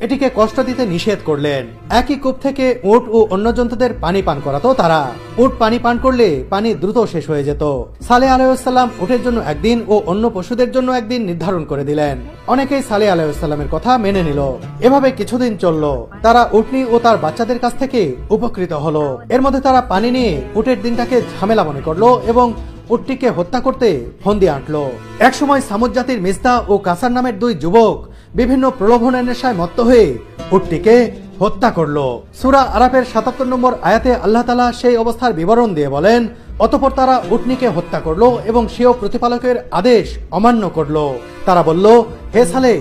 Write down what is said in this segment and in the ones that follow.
এটিকে কষ্ট দিতে নিষেধ করলেন। একই কূপ থেকে উট ও অন্য জন্তুদের পানি পান করাতো তারা। উট পানি পান করলে পানি দ্রুত শেষ হয়ে যেত। সালেহ আলাইহিসসালাম উটের জন্য একদিন ও অন্য পশুদের জন্য একদিন নির্ধারণ করে দিলেন। অনেকেই সালেহ আলাইহিসসালামের কথা মেনে নিল। এভাবে কিছুদিন চলল। তারা উটনি ও তার বাচ্চাদের কাছ থেকে উপকৃত হলো। এর মধ্যে তারা পানি নিয়ে উটের দিনটাকে ঝামেলা মনে করলো এবং উটটিকে হত্যা করতে ফন্দি আঁটলো। একসময় সামুদ জাতির মিজদা ও কাসার নামের দুই যুবক বিভিন্ন প্রলোভনের নেশায় মত্ত হয়ে উটটিকে হত্যা করলো। সূরা আরাফের ৭৭ নম্বর আয়াতে আল্লাহ তাআলা সেই অবস্থার বিবরণ দিয়ে বলেন, অতঃপর তারা উটনিকে হত্যা করলো এবং সেও প্রতিপালকের আদেশ অমান্য করলো। তারা বলল, হে সালেহ,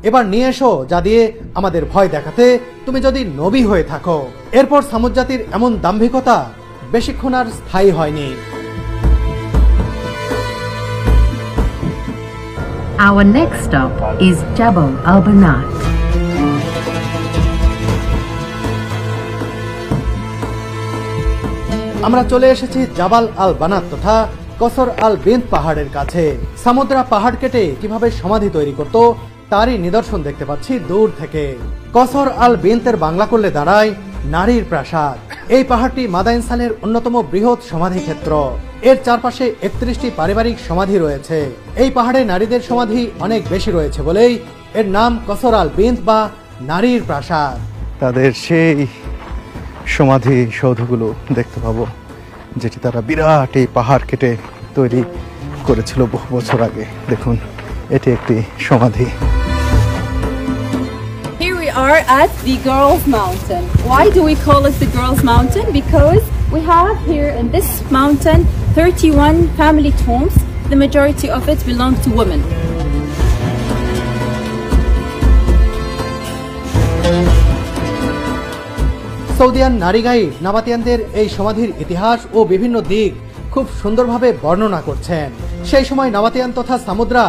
এবার নিয়ে এসো যা দিয়ে আমাদের ভয় দেখাতে, তুমি যদি নবী হয়ে থাকো। এরপর সামুদ জাতির এমন দাম্ভিকতা বেশিক্ষণ আর স্থায়ী হয়নি। Our next stop is Jabal al-Banat. আমরা চলে এসেছি জাবাল আল বানাত তথা কসর আল বিন্ত পাহাড়ের কাছে। সামুদ্রা পাহাড় কেটে কিভাবে সমাধি তৈরি করত তারই নিদর্শন দেখতে পাচ্ছি দূর থেকে। কসর আল বিন্তের বাংলা করলে দাঁড়ায় নারীর প্রাসাদ। এই পাহাড়টি মাদা ইনসানের অন্যতম বৃহৎ সমাধি ক্ষেত্র। এর চারপাশে ৩১টি পারিবারিক সমাধি রয়েছে। এই পাহাড়ে নারীদের সমাধি অনেক বেশি রয়েছে বলেই এর নাম কসর আল বিন্ত বা নারীর প্রাসাদ। তাদের সেই সমাধি সৌধগুলো দেখতে পাবো, যেটি তারা বিরাট এই পাহাড় কেটে তৈরি করেছিল বহু বছর আগে। দেখুন, এটি একটি সমাধি। Here we are at the Girls Mountain. Why do we call it the Girls Mountain? Because we have here in this mountain 31 family tombs. The majority of it belong to women. সৌদিয়ান নারী guide নাবাতিয়ানদের এই সমাধির ইতিহাস ও বিভিন্ন দিক খুব সুন্দরভাবে বর্ণনা করছেন। সেই সময় নাবাতিয়ান তথা সামুদ্রা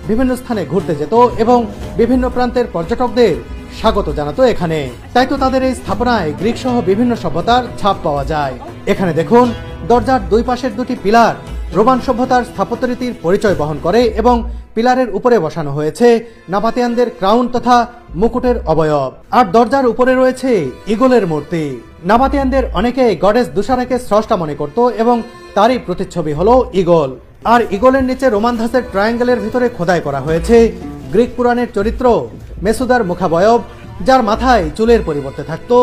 বিভিন্ন স্থানে ঘুরতে যেত এবং বিভিন্ন প্রান্তের পর্যটকদের স্বাগত জানাতো এখানে। তাই তো তাদের এই স্থাপনায় গ্রিক সহ বিভিন্ন সভ্যতার ছাপ পাওয়া যায়। এখানে দেখুন, দরজার দুই পাশের দুটি পিলার রোমান সভ্যতার স্থাপত্যরীতির পরিচয় বহন করে এবং পিলারের উপরে বসানো হয়েছে নাবাতিয়ানদের ক্রাউন তথা মুকুটের অবয়ব। আর দরজার উপরে রয়েছে ঈগলের মূর্তি। নাবাতিয়ানদের অনেকে গডেস দুশারাকে স্রষ্টা মনে করত এবং তারই প্রতিচ্ছবি হলো ঈগল। আর ঈগলের নিচে রোমান ধাঁচের ট্রায়াঙ্গেলের ভিতরে খোদাই করা হয়েছে গ্রিক পুরাণের চরিত্র মেসুদার মুখাবয়ব, যার মাথায় চুলের পরিবর্তে থাকতো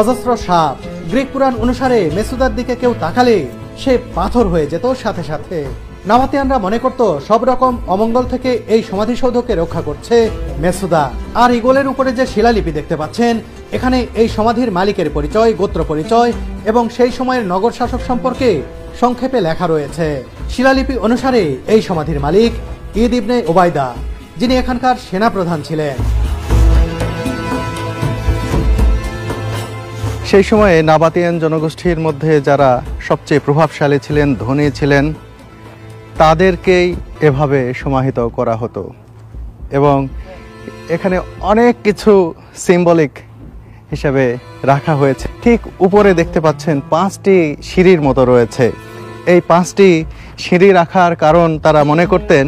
অজস্র সাপ। গ্রিক পুরাণ অনুসারে মেসুদার দিকে কেউ তাকালে সে পাথর হয়ে যেত সাথে সাথে। নাবাতিয়ানরা মনে করত সব রকম অমঙ্গল থেকে এই সমাধিসৌধকে রক্ষা করছে মেসুদা। আর ঈগলের উপরে যে শিলালিপি দেখতে পাচ্ছেন, এখানে এই সমাধির মালিকের পরিচয়, গোত্র পরিচয় এবং সেই সময়ের নগর শাসক সম্পর্কে সংক্ষেপে লেখা রয়েছে। শিলালিপি অনুসারে এই সমাধির মালিক ঈদ ইবনে ওবায়দা, যিনি এখানকার সেনাপ্রধান ছিলেন। সেই সময়ে নাবাতিয়ান জনগোষ্ঠীর মধ্যে যারা সবচেয়ে প্রভাবশালী ছিলেন, ধনী ছিলেন, তাদেরকেই এভাবে সমাহিত করা হতো। এবং এখানে অনেক কিছু সিম্বলিক হিসাবে রাখা হয়েছে। ঠিক উপরে দেখতে পাচ্ছেন 5টি সিঁড়ির মতো রয়েছে। এই 5টি সিঁড়ি রাখার কারণ, তারা মনে করতেন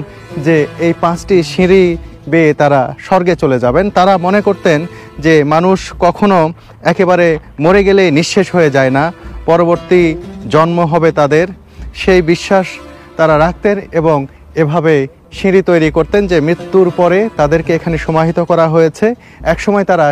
যে এই 5টি সিঁড়ি বেয়ে তারা স্বর্গে চলে যাবেন। তারা মনে করতেন যে মানুষ কখনো একেবারে মরে গেলে নিঃশেষ হয়ে যায় না, পরবর্তী জন্ম হবে তাদের, সেই বিশ্বাস তারা রাখতেন এবং এভাবে সিঁড়ি তৈরি করতেন যে মৃত্যুর পরে তাদেরকে এখানে সমাহিত করা হয়েছে। একসময় তারা